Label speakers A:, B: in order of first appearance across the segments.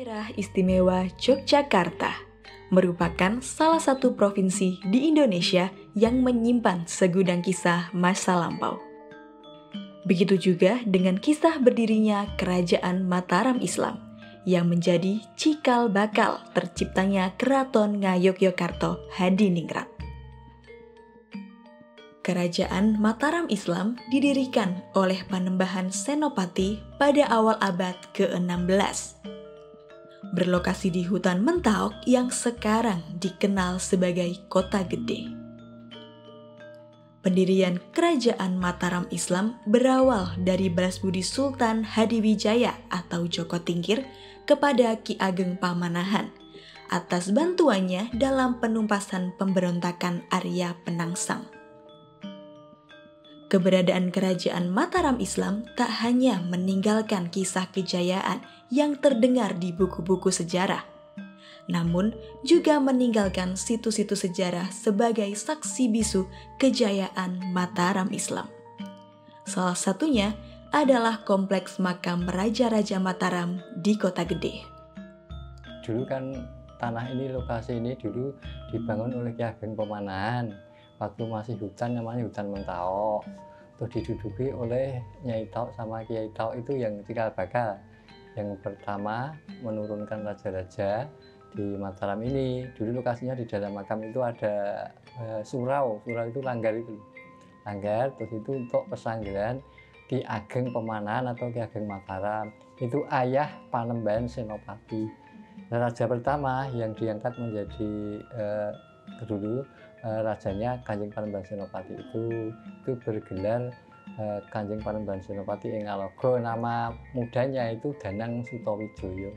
A: Daerah Istimewa Yogyakarta merupakan salah satu provinsi di Indonesia yang menyimpan segudang kisah masa lampau. Begitu juga dengan kisah berdirinya Kerajaan Mataram Islam yang menjadi cikal bakal terciptanya Keraton Ngayogyakarta Hadiningrat. Kerajaan Mataram Islam didirikan oleh Panembahan Senopati pada awal abad ke-16. Berlokasi di hutan Mentaok yang sekarang dikenal sebagai Kota Gede. Pendirian Kerajaan Mataram Islam berawal dari balas budi Sultan Hadiwijaya atau Joko Tingkir kepada Ki Ageng Pamanahan atas bantuannya dalam penumpasan pemberontakan Arya Penangsang. Keberadaan Kerajaan Mataram Islam tak hanya meninggalkan kisah kejayaan yang terdengar di buku-buku sejarah, namun juga meninggalkan situs-situs sejarah sebagai saksi bisu kejayaan Mataram Islam. Salah satunya adalah kompleks makam Raja-Raja Mataram di Kota Gede.
B: Dulu kan tanah ini, lokasi ini dulu dibangun oleh Ki Ageng Pamanahan. Waktu masih hutan, namanya hutan Mentaok, terus diduduki oleh Nyai Taok sama Kiai Taok itu yang cikal bakal yang pertama menurunkan raja-raja di Mataram ini. Dulu lokasinya di dalam makam itu ada surau itu langgar terus itu untuk pesanggilan Ki Ageng Pamanahan atau Ki Ageng Mataram, itu ayah Panembahan Senopati. Raja pertama yang diangkat menjadi dulu rajanya Kanjeng Panembahan Senopati itu bergelar Kanjeng Panembahan Senopati ing Ngalogo, nama mudanya itu Danang Sutawijaya.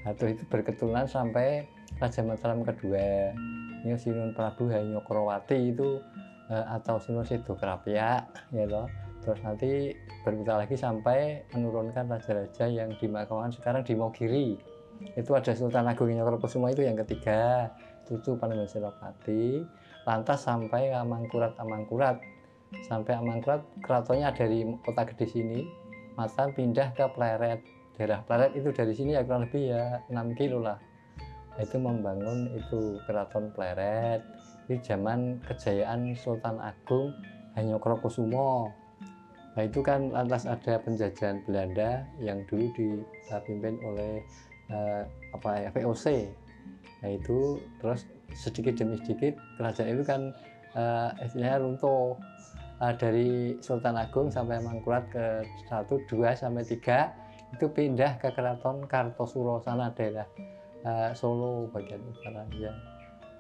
B: Nah, terus itu berketurunan sampai Raja Mataram kedua, ini Sinun Prabu Hanyokrawati itu atau Sinun Sedokrapyak, ya loh. Terus nanti berputar lagi sampai menurunkan raja-raja yang dimakamkan sekarang di Mogiri. Itu ada Sultan Agung Nyokrokusumo itu yang ketiga, itu Panembahan Senopati. Lantas sampai Amangkurat, sampai Amangkurat keratonnya dari Kota Gede sini, Mataram pindah ke Pleret. Daerah Pleret itu dari sini ya kurang lebih ya 6 kilo lah. Itu membangun itu Keraton Pleret di zaman kejayaan Sultan Agung Hanyokrokusumo. Nah itu kan lantas ada penjajahan Belanda yang dulu dipimpin oleh VOC. Nah itu terus sedikit demi sedikit kerajaan itu kan istilahnya runtuh. Dari Sultan Agung sampai Mangkurat ke 1, 2 sampai 3 itu pindah ke Keraton Kartosuro sana daerah Solo bagian utara ya.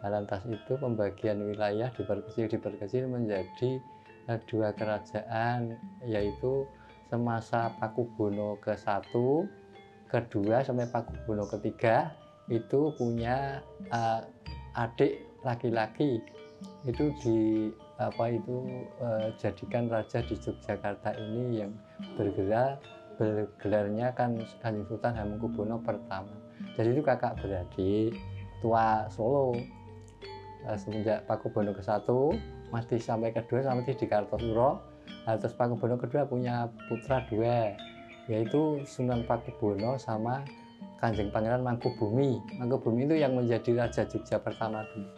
B: Lantas itu pembagian wilayah diperkecil menjadi 2 kerajaan, yaitu semasa Pakubono ke-1, ke-2 sampai Pakubono ke-3 itu punya adik laki-laki itu jadikan raja di Yogyakarta ini yang bergelarnya kan Kanjeng Sultan Hamengkubuwono pertama. Jadi itu kakak beradik tua Solo. Semenjak Pakubono ke-1 masih sampai ke-2 sampai di Kartosuro. Terus Pakubono ke-2 punya putra 2, yaitu Sunan Pakubono sama Kanjeng Pangeran Mangkubumi. Mangkubumi itu yang menjadi Raja Jogja pertama dulu.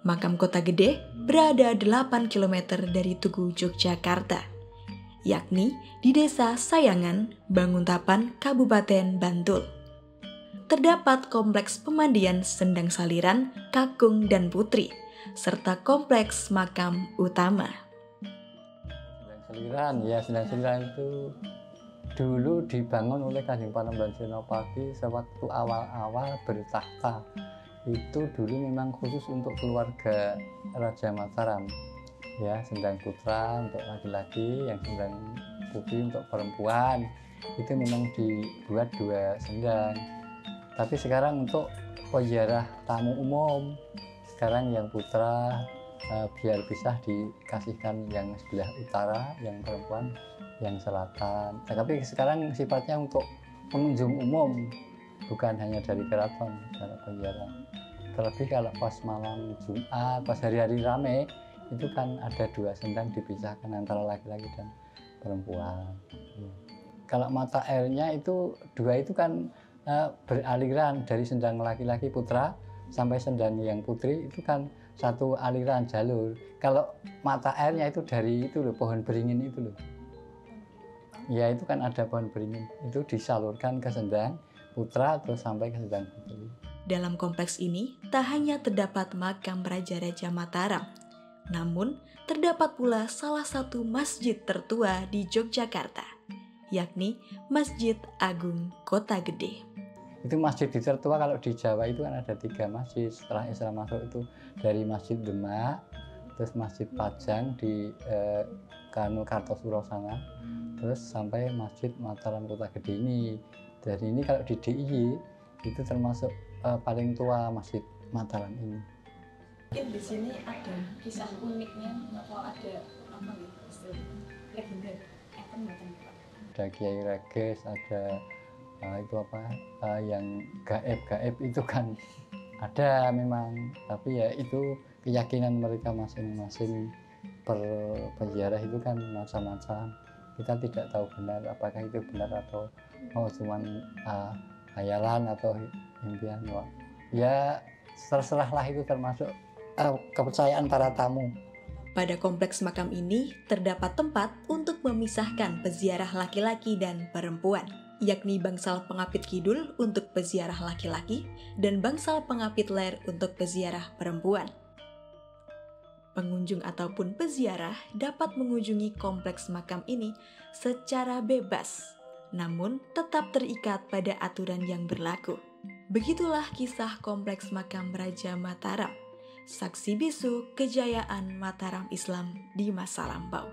A: Makam Kota Gede berada 8 km dari Tugu Yogyakarta, yakni di Desa Sayangan, Banguntapan, Kabupaten Bantul. Terdapat kompleks pemandian Sendang Saliran, Kakung dan Putri, serta kompleks makam utama.
B: Sendang Saliran itu dulu dibangun oleh Kanjeng Panembahan Senopati sewaktu awal-awal bertahta. Itu dulu memang khusus untuk keluarga Raja Mataram. Ya, Sendang Putra untuk laki-laki, yang Sendang Putri untuk perempuan. Itu memang dibuat 2 sendang. Tapi sekarang untuk peziarah tamu umum, sekarang yang putra biar bisa dikasihkan yang sebelah utara, yang perempuan yang selatan. Tapi sekarang sifatnya untuk pengunjung umum, bukan hanya dari keraton cara peziarah. Terlebih kalau pas malam Jumat, pas hari-hari rame, itu kan ada 2 sendang dipisahkan antara laki-laki dan perempuan. Kalau mata airnya itu 2 itu kan beraliran dari sendang laki-laki putra sampai sendang yang putri itu kan satu aliran jalur. Kalau mata airnya itu dari itu loh, pohon beringin itu loh. Ya itu kan ada pohon beringin, itu disalurkan ke sendang putra terus sampai ke sendang putri.
A: Dalam kompleks ini tak hanya terdapat makam Raja-Raja Mataram, namun terdapat pula salah satu masjid tertua di Yogyakarta, yakni Masjid Agung Kota Gede.
B: Itu masjid tertua kalau di Jawa itu kan ada 3 masjid setelah Islam masuk itu, dari Masjid Demak, terus Masjid Pajang di Kartosuro sana, terus sampai Masjid Mataram Kota Gede ini. Dari ini kalau di DIY itu termasuk paling tua Masjid Mataram ini.
C: Mungkin di sini ada kisah uniknya atau ada apa nih istilahnya legenda
B: ada Kiai Reges, ada itu apa yang gaib itu kan ada memang, tapi ya itu keyakinan mereka masing-masing. Berziarah itu kan macam-macam, kita tidak tahu benar apakah itu benar atau cuman hayalan atau impian. Ya terserahlah, itu termasuk kepercayaan para tamu.
A: Pada kompleks makam ini terdapat tempat untuk memisahkan peziarah laki-laki dan perempuan, yakni bangsal pengapit kidul untuk peziarah laki-laki dan bangsal pengapit ler untuk peziarah perempuan. Pengunjung ataupun peziarah dapat mengunjungi kompleks makam ini secara bebas, namun tetap terikat pada aturan yang berlaku. Begitulah kisah kompleks makam Raja Mataram, saksi bisu kejayaan Mataram Islam di masa lampau.